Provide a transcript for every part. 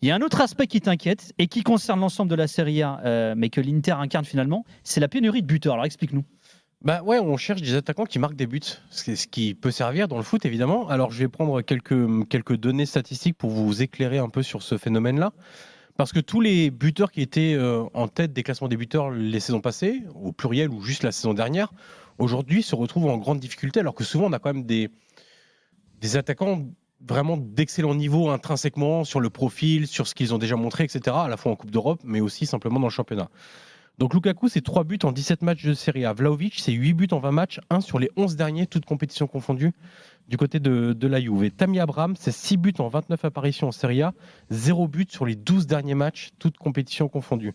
Il y a un autre aspect qui t'inquiète et qui concerne l'ensemble de la Serie A, mais que l'Inter incarne finalement, c'est la pénurie de buteurs. Alors explique-nous. Bah ouais, on cherche des attaquants qui marquent des buts, ce qui peut servir dans le foot évidemment. Alors je vais prendre quelques données statistiques pour vous éclairer un peu sur ce phénomène-là. Parce que tous les buteurs qui étaient en tête des classements des buteurs les saisons passées, au pluriel ou juste la saison dernière, aujourd'hui se retrouvent en grande difficulté, alors que souvent on a quand même des attaquants vraiment d'excellent niveau intrinsèquement sur le profil, sur ce qu'ils ont déjà montré, etc., à la fois en Coupe d'Europe, mais aussi simplement dans le championnat. Donc Lukaku, c'est 3 buts en 17 matchs de Serie A. Vlahovic, c'est 8 buts en 20 matchs, 1 sur les 11 derniers, toutes compétitions confondues, du côté de la Juve. Et Tammy Abraham, c'est 6 buts en 29 apparitions en Serie A, 0 but sur les 12 derniers matchs, toutes compétitions confondues.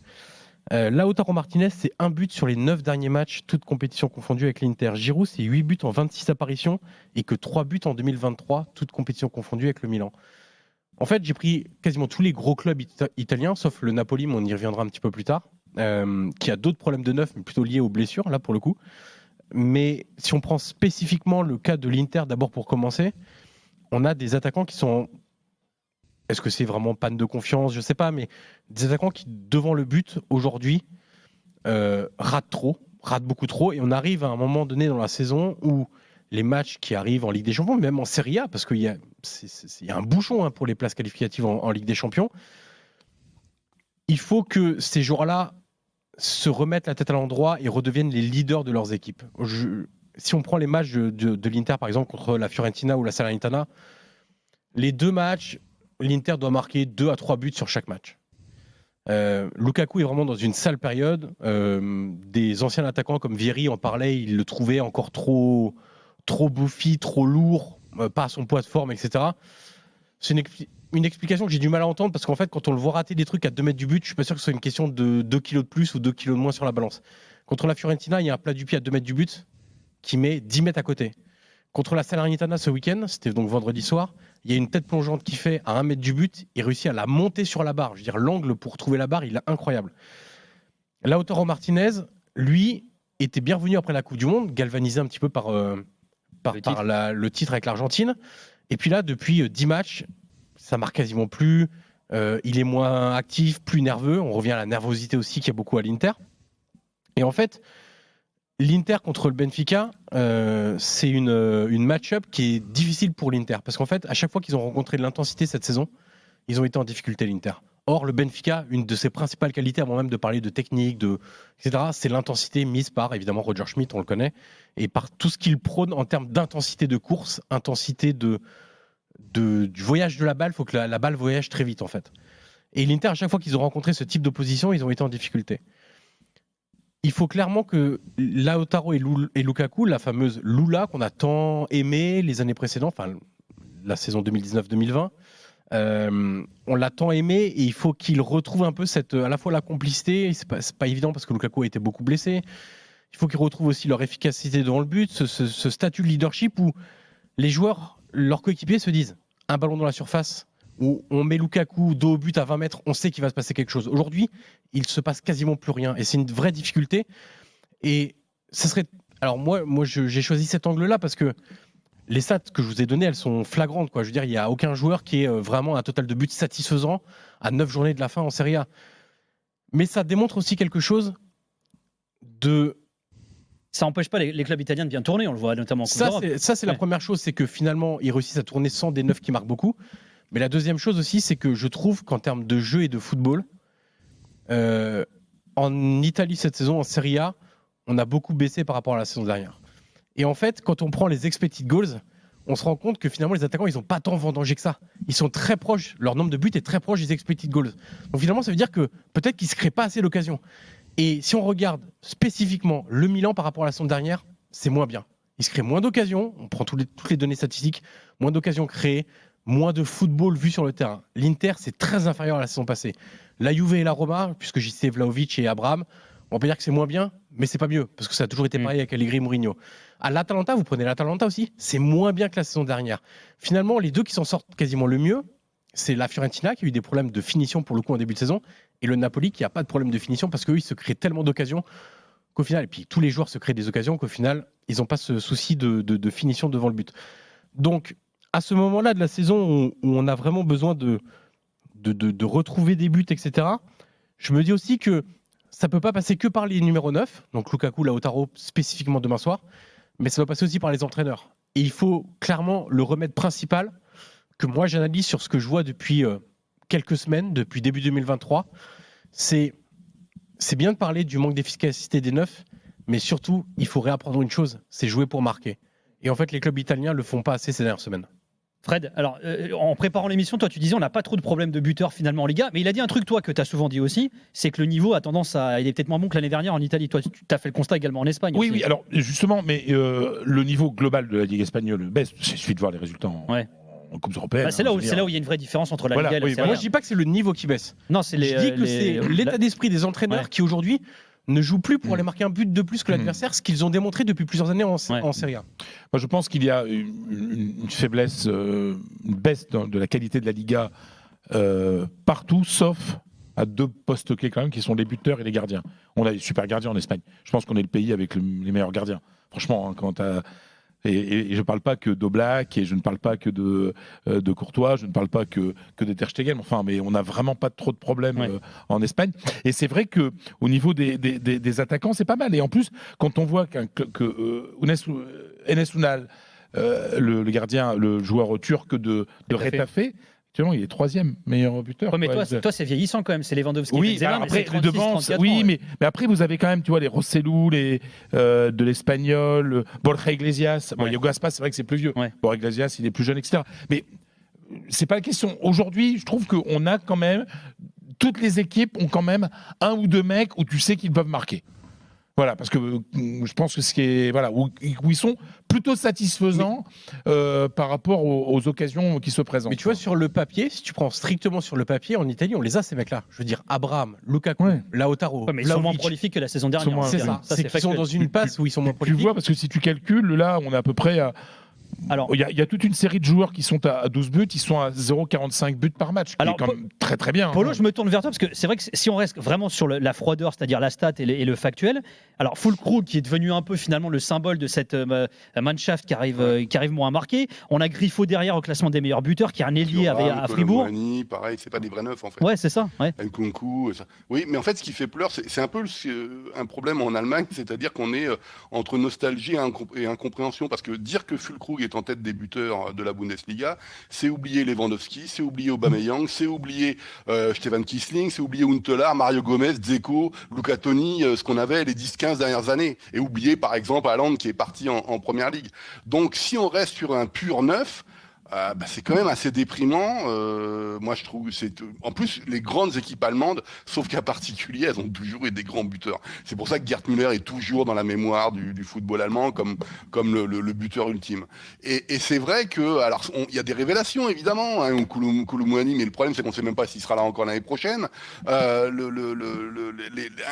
Lautaro Martinez, c'est 1 but sur les 9 derniers matchs, toutes compétitions confondues avec l'Inter. Giroud, c'est 8 buts en 26 apparitions et que 3 buts en 2023, toutes compétitions confondues avec le Milan. En fait, j'ai pris quasiment tous les gros clubs italiens, sauf le Napoli, mais on y reviendra un petit peu plus tard, qui a d'autres problèmes de neuf, mais plutôt liés aux blessures, là, pour le coup. Mais si on prend spécifiquement le cas de l'Inter, d'abord pour commencer, on a des attaquants qui sont... Est-ce que c'est vraiment panne de confiance? Je ne sais pas, mais des attaquants qui, devant le but, aujourd'hui, ratent beaucoup trop. Et on arrive à un moment donné dans la saison où les matchs qui arrivent en Ligue des Champions, même en Serie A, parce qu'il y a un bouchon pour les places qualificatives en Ligue des Champions, il faut que ces joueurs-là se remettent la tête à l'endroit et redeviennent les leaders de leurs équipes. Si on prend les matchs de l'Inter, par exemple, contre la Fiorentina ou la Salernitana, les 2 matchs, l'Inter doit marquer 2 à 3 buts sur chaque match. Lukaku est vraiment dans une sale période. Des anciens attaquants comme Vieri en parlaient, il le trouvait encore trop bouffi, trop lourd, pas à son poids de forme, etc. C'est une explication que j'ai du mal à entendre parce qu'en fait, quand on le voit rater des trucs à 2 mètres du but, je suis pas sûr que ce soit une question de 2 kilos de plus ou 2 kilos de moins sur la balance. Contre la Fiorentina, il y a un plat du pied à 2 mètres du but qui met 10 mètres à côté. Contre la Salernitana ce week-end, c'était donc vendredi soir, il y a une tête plongeante qui fait à 1 mètre du but, il réussit à la monter sur la barre. Je veux dire, l'angle pour trouver la barre, il est incroyable. Lautaro Martinez, lui, était bien revenu après la Coupe du Monde, galvanisé un petit peu par le titre avec l'Argentine. Et puis là, depuis 10 matchs, ça marque quasiment plus. Il est moins actif, plus nerveux. On revient à la nervosité aussi qu'il y a beaucoup à l'Inter. Et en fait, l'Inter contre le Benfica, c'est une match-up qui est difficile pour l'Inter. Parce qu'en fait, à chaque fois qu'ils ont rencontré de l'intensité cette saison, ils ont été en difficulté, l'Inter. Or, le Benfica, une de ses principales qualités, avant même de parler de technique, etc., c'est l'intensité mise par, évidemment, Roger Schmidt, on le connaît, et par tout ce qu'il prône en termes d'intensité de course, intensité du voyage de la balle. Il faut que la balle voyage très vite, en fait. Et l'Inter, à chaque fois qu'ils ont rencontré ce type d'opposition, ils ont été en difficulté. Il faut clairement que Lautaro et Lukaku, la fameuse Lula qu'on a tant aimé les années précédentes, enfin la saison 2019-2020, on l'a tant aimé et il faut qu'il retrouve un peu à la fois la complicité, c'est pas évident parce que Lukaku a été beaucoup blessé, il faut qu'ils retrouvent aussi leur efficacité devant le but, ce statut de leadership où les joueurs, leurs coéquipiers se disent un ballon dans la surface, où on met Lukaku dos au but à 20 mètres, on sait qu'il va se passer quelque chose. Aujourd'hui, il se passe quasiment plus rien et c'est une vraie difficulté. Et ça serait... Alors moi j'ai choisi cet angle-là parce que les stats que je vous ai données, elles sont flagrantes, quoi. Je veux dire, il n'y a aucun joueur qui ait vraiment un total de buts satisfaisant à 9 journées de la fin en Serie A. Mais ça démontre aussi quelque chose de... Ça n'empêche pas les clubs italiens de bien tourner, on le voit notamment en Coupe d'Europe. Ça, c'est la première chose, c'est que finalement, ils réussissent à tourner sans des neufs qui marquent beaucoup. Mais la deuxième chose aussi, c'est que je trouve qu'en termes de jeu et de football, en Italie cette saison, en Serie A, on a beaucoup baissé par rapport à la saison dernière. Et en fait, quand on prend les expected goals, on se rend compte que finalement, les attaquants, ils n'ont pas tant vendangé que ça. Ils sont très proches, leur nombre de buts est très proche des expected goals. Donc finalement, ça veut dire que peut-être qu'ils ne se créent pas assez l'occasion. Et si on regarde spécifiquement le Milan par rapport à la saison dernière, c'est moins bien. Il se crée moins d'occasions, on prend toutes les données statistiques, moins d'occasions créées, moins de football vu sur le terrain. L'Inter, c'est très inférieur à la saison passée. La Juve et la Roma, puisque j'y sais Vlahovic et Abraham, on peut dire que c'est moins bien, mais c'est pas mieux, parce que ça a toujours été pareil avec Allegri et Mourinho. À l'Atalanta, vous prenez l'Atalanta aussi, c'est moins bien que la saison dernière. Finalement, les deux qui s'en sortent quasiment le mieux, c'est la Fiorentina qui a eu des problèmes de finition pour le coup en début de saison, et le Napoli qui n'a pas de problème de finition parce qu'eux, ils se créent tellement d'occasions qu'au final, et puis tous les joueurs se créent des occasions qu'au final, ils n'ont pas ce souci de finition devant le but. Donc, à ce moment-là de la saison où on a vraiment besoin de de retrouver des buts, etc. Je me dis aussi que ça peut pas passer que par les numéros 9, donc Lukaku, Lautaro spécifiquement demain soir, mais ça doit passer aussi par les entraîneurs. Et il faut clairement le remède principal que moi j'analyse sur ce que je vois depuis quelques semaines, depuis début 2023. C'est bien de parler du manque d'efficacité des neufs, mais surtout, il faut réapprendre une chose, c'est jouer pour marquer. Et en fait, les clubs italiens ne le font pas assez ces dernières semaines. Fred, alors en préparant l'émission, toi tu disais on n'a pas trop de problèmes de buteurs finalement en Liga, mais il a dit un truc toi que tu as souvent dit aussi, c'est que le niveau a tendance à... Il est peut-être moins bon que l'année dernière en Italie. Toi tu as fait le constat également en Espagne. Oui, aussi. oui, alors justement, mais le niveau global de la Ligue espagnole baisse. Il suffit de voir les résultats en Coupe européenne. Bah, c'est là où il y a une vraie différence entre la Liga et la Serie A. Moi je dis pas que c'est le niveau qui baisse. Non, c'est je dis que c'est l'état d'esprit des entraîneurs qui aujourd'hui ne jouent plus pour aller marquer un but de plus que l'adversaire, ce qu'ils ont démontré depuis plusieurs années en Serie A. Moi, je pense qu'il y a une faiblesse, une baisse de la qualité de la Liga partout, sauf à 2 postes clés quand même, qui sont les buteurs et les gardiens. On a des super gardiens en Espagne. Je pense qu'on est le pays avec les meilleurs gardiens. Franchement, quand t'as... Et je ne parle pas que d'Oblak, et je ne parle pas que de Courtois, je ne parle pas que de Ter Stegen. Enfin, mais on n'a vraiment pas trop de problèmes en Espagne. Et c'est vrai qu'au niveau des attaquants, c'est pas mal. Et en plus, quand on voit Enes Unal, le gardien, le joueur turc de Retafe, il est 3e meilleur buteur. Ouais, mais toi, c'est vieillissant quand même. C'est Lewandowski. Oui, Benzema, après, mais devant, mais après, vous avez quand même, les Rossellou, de l'Espagnol, Borja Iglesias. Bon, Iago Aspas, c'est vrai que c'est plus vieux. Borja Iglesias, il est plus jeune, etc. Mais c'est pas la question. Aujourd'hui, je trouve qu'on a quand même, toutes les équipes ont quand même 1 ou 2 mecs où tu sais qu'ils peuvent marquer. Voilà, parce que je pense que ce qui est où ils sont plutôt satisfaisants par rapport aux occasions qui se présentent. Mais tu vois, sur le papier, si tu prends strictement sur le papier, en Italie, on les a ces mecs-là. Je veux dire, Abraham, Lukaku, Lautaro. Mais ils sont moins prolifiques que la saison dernière. C'est ça. C'est qu'ils sont dans une passe où ils sont moins prolifiques. Tu vois, parce que si tu calcules, là, on est à peu près à... Alors, il y a toute une série de joueurs qui sont à 12 buts, ils sont à 0,45 buts par match, qui est quand même très très bien. Polo, je me tourne vers toi, parce que c'est vrai que si on reste vraiment sur la froideur, c'est-à-dire la stat et le factuel, alors Füllkrug qui est devenu un peu finalement le symbole de cette Mannschaft qui arrive moins à marquer, on a Griffo derrière au classement des meilleurs buteurs, qui est un ailier à Fribourg. Pareil, c'est pas des vrais neufs en fait. Ouais, c'est ça. Nkunku, ça. Oui, mais en fait, ce qui fait peur, c'est un peu un problème en Allemagne, c'est-à-dire qu'on est entre nostalgie et incompréhension, parce que dire que Füllkrug est en tête des buteurs de la Bundesliga, c'est oublier Lewandowski, c'est oublier Aubameyang, c'est oublier Stefan Kiesling, c'est oublier Huntelaar, Mario Gomez, Dzeko, Luca Toni, ce qu'on avait les 10-15 dernières années, et oublier par exemple Haaland qui est parti en Première Ligue. Donc si on reste sur un pur neuf, c'est quand même assez déprimant. Moi, je trouve en plus les grandes équipes allemandes, sauf qu'à particulier, elles ont toujours eu des grands buteurs. C'est pour ça que Gerd Müller est toujours dans la mémoire du football allemand comme le buteur ultime. Et c'est vrai que, alors, il y a des révélations évidemment, Koulibaly, mais le problème c'est qu'on ne sait même pas s'il sera là encore l'année prochaine. Un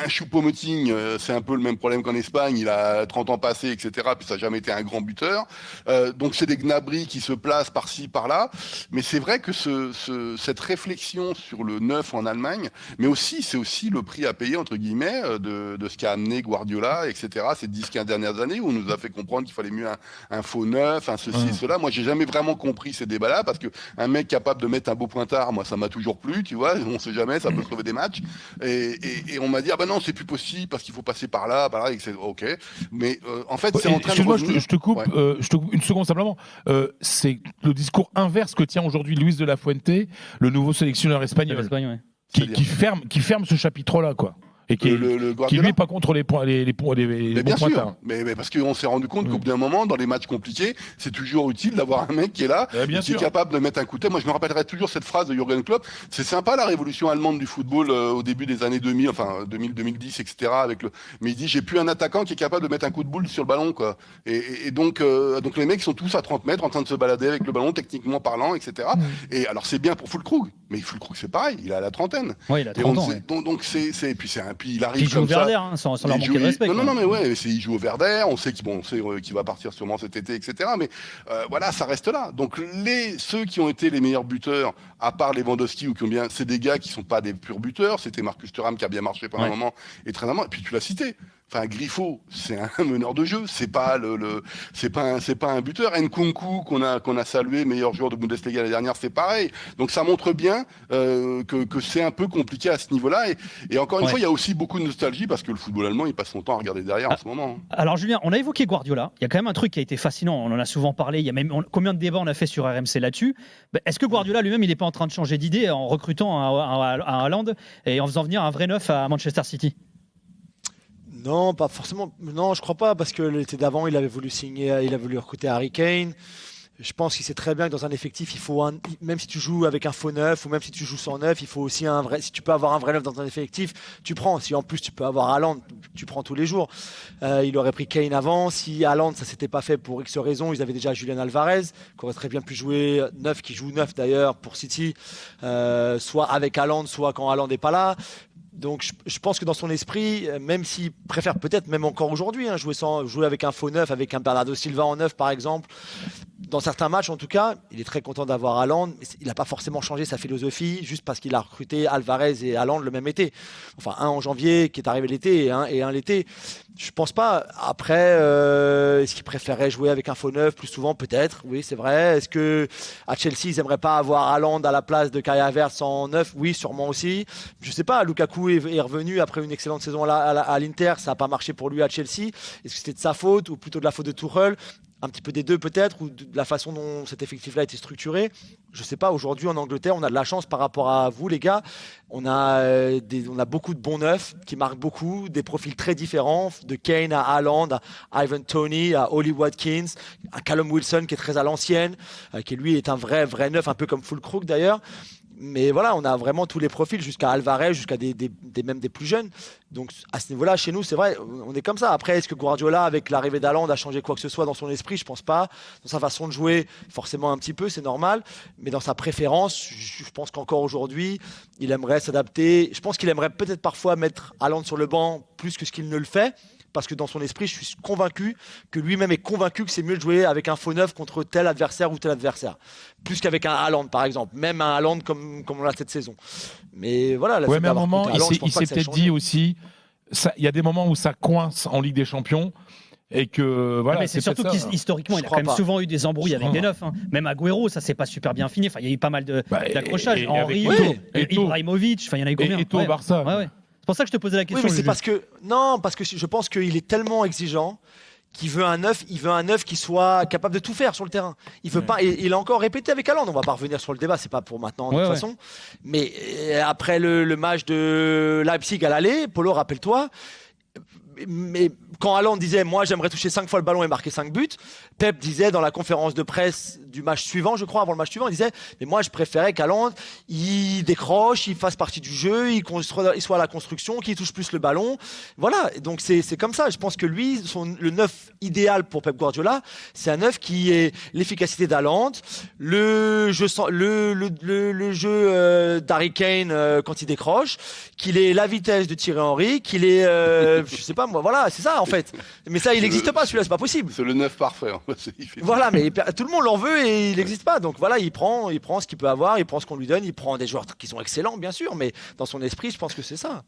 Choupo-Moting, c'est un peu le même problème qu'en Espagne. Il a 30 ans passés, etc. Puis ça n'a jamais été un grand buteur. Donc c'est des Gnabry qui se placent par-ci, par-là, mais c'est vrai que cette réflexion sur le neuf en Allemagne, mais aussi, c'est aussi le prix à payer, entre guillemets, de ce qu'a amené Guardiola, etc., ces 10-15 dernières années, où on nous a fait comprendre qu'il fallait mieux un faux neuf, un ceci et cela. Moi, j'ai jamais vraiment compris ces débats-là, parce qu'un mec capable de mettre un beau pointard, moi, ça m'a toujours plu, tu vois, on sait jamais, ça peut sauver des matchs, et on m'a dit, non, c'est plus possible, parce qu'il faut passer par là, etc. Ok, mais en fait, c'est en train de... Excuse-moi, je te coupe une seconde simplement. C'est le discours inverse que tient aujourd'hui Luis de la Fuente, le nouveau sélectionneur espagnol, qui ferme ce chapitre-là, quoi. Et qui lui n'est pas contre les points, les bons pointards. Mais parce qu'on s'est rendu compte qu'au bout d'un moment, dans les matchs compliqués, c'est toujours utile d'avoir un mec qui est là, qui est capable de mettre un coup de tête. Moi, je me rappellerai toujours cette phrase de Jürgen Klopp. C'est sympa la révolution allemande du football au début des années 2000, enfin 2010, etc. Mais il dit, j'ai plus un attaquant qui est capable de mettre un coup de boule sur le ballon, quoi. Et donc les mecs sont tous à 30 mètres en train de se balader avec le ballon, techniquement parlant, etc. Et alors c'est bien pour Füllkrug, mais Füllkrug c'est pareil, il a la trentaine. Oui, il a 30 ans. Donc puis il arrive comme ça. Il joue au Werder, sans leur manquer de respect. Non, mais ouais, il joue au Werder, on sait qu'il va partir sûrement cet été, etc. Mais voilà, ça reste là. Donc ceux qui ont été les meilleurs buteurs, à part Lewandowski ou qui ont c'est des gars qui sont pas des purs buteurs. C'était Marcus Thuram qui a bien marché pendant un moment et très moment. Et puis tu l'as cité, Enfin, Griffo, c'est un meneur de jeu, c'est pas un buteur. Nkunku qu'on a salué meilleur joueur de Bundesliga l'année dernière, c'est pareil. Donc ça montre bien que c'est un peu compliqué à ce niveau-là. Et encore une fois, il y a aussi beaucoup de nostalgie parce que le football allemand, il passe son temps à regarder derrière en ce moment. Alors Julien, on a évoqué Guardiola. Il y a quand même un truc qui a été fascinant. On en a souvent parlé. Il y a même combien de débats on a fait sur RMC là-dessus. Est-ce que Guardiola lui-même, il n'est pas en train de changer d'idée en recrutant un Haaland et en faisant venir un vrai neuf à Manchester City? Non, pas forcément. Non, je crois pas, parce que l'été d'avant, il avait voulu recruter Harry Kane. Je pense qu'il sait très bien que dans un effectif, il faut même si tu joues avec un faux neuf ou même si tu joues sans neuf, il faut aussi un vrai. Si tu peux avoir un vrai neuf dans un effectif, tu prends. Si en plus tu peux avoir Haaland, tu prends tous les jours. Il aurait pris Kane avant. Si Haaland, ça s'était pas fait pour X raisons, ils avaient déjà Julian Alvarez, qui aurait très bien pu jouer neuf, qui joue neuf d'ailleurs pour City, soit avec Haaland, soit quand Haaland n'est pas là. Donc je pense que dans son esprit, même s'il préfère peut-être même encore aujourd'hui jouer avec un faux neuf, avec un Bernardo Silva en neuf par exemple, dans certains matchs en tout cas, il est très content d'avoir Haaland, mais il n'a pas forcément changé sa philosophie juste parce qu'il a recruté Alvarez et Haaland le même été. Enfin, un en janvier qui est arrivé l'été et un l'été. Je pense pas. Après, est-ce qu'il préférerait jouer avec un faux neuf plus souvent? Peut-être, oui, c'est vrai. Est-ce que à Chelsea, ils aimeraient pas avoir Haaland à la place de Kai Havertz en neuf? Oui, sûrement aussi. Je sais pas. Lukaku est revenu après une excellente saison à l'Inter. Ça n'a pas marché pour lui à Chelsea. Est-ce que c'était de sa faute ou plutôt de la faute de Tuchel? Un petit peu des deux peut-être, ou de la façon dont cet effectif-là a été structuré. Je ne sais pas, aujourd'hui en Angleterre, on a de la chance par rapport à vous les gars. On a beaucoup de bons neufs qui marquent beaucoup, des profils très différents, de Kane à Haaland, à Ivan Toney, à Ollie Watkins, à Callum Wilson qui est très à l'ancienne, qui lui est un vrai neuf, un peu comme Füllkrug d'ailleurs. Mais voilà, on a vraiment tous les profils, jusqu'à Alvarez, jusqu'à même des plus jeunes. Donc à ce niveau-là, chez nous, c'est vrai, on est comme ça. Après, est-ce que Guardiola, avec l'arrivée d'Haaland, a changé quoi que ce soit dans son esprit? Je pense pas. Dans sa façon de jouer, forcément un petit peu, c'est normal. Mais dans sa préférence, je pense qu'encore aujourd'hui, il aimerait s'adapter. Je pense qu'il aimerait peut-être parfois mettre Haaland sur le banc plus que ce qu'il ne le fait. Parce que dans son esprit, je suis convaincu que lui-même est convaincu que c'est mieux de jouer avec un faux neuf contre tel adversaire ou tel adversaire. Plus qu'avec un Haaland, par exemple. Même un Haaland comme on l'a cette saison. Mais voilà. Ouais, mais à un moment, il s'est peut-être dit aussi, il y a des moments où ça coince en Ligue des Champions. Et que voilà, mais c'est surtout qu'historiquement, il a quand même souvent eu des embrouilles avec des neufs. Hein. Même Agüero, ça s'est pas super bien fini. Enfin, il y a eu pas mal d'accrochages. Henry, Ibrahimovic, enfin, il y en a eu combien? Eto'o au Barça. Ouais. C'est pour ça que je te posais la question. Oui, mais c'est parce que je pense qu'il est tellement exigeant qu'il veut un neuf, qui soit capable de tout faire sur le terrain. Il veut pas, et il a encore répété avec Haaland. On va pas revenir sur le débat, c'est pas pour maintenant de toute façon. Mais après le match de Leipzig à l'aller, Polo, rappelle-toi. Mais quand Haaland disait moi j'aimerais toucher 5 fois le ballon et marquer 5 buts, Pep disait dans la conférence de presse du match suivant, je crois, avant le match suivant, il disait mais moi je préférais qu'Haaland il décroche, il fasse partie du jeu, il soit à la construction, qu'il touche plus le ballon. Voilà, donc c'est comme ça. Je pense que lui, le neuf idéal pour Pep Guardiola, c'est un neuf qui est l'efficacité d'Haaland, le jeu d'Harry Kane quand il décroche, qu'il ait la vitesse de Thierry Henry, qu'il ait je sais pas moi, voilà, c'est ça en fait. Mais ça, il n'existe pas, celui-là, c'est pas possible. C'est le neuf parfait. Voilà, mais tout le monde l'en veut et il n'existe pas. Donc voilà, il prend ce qu'il peut avoir, il prend ce qu'on lui donne, il prend des joueurs qui sont excellents, bien sûr, mais dans son esprit, je pense que c'est ça.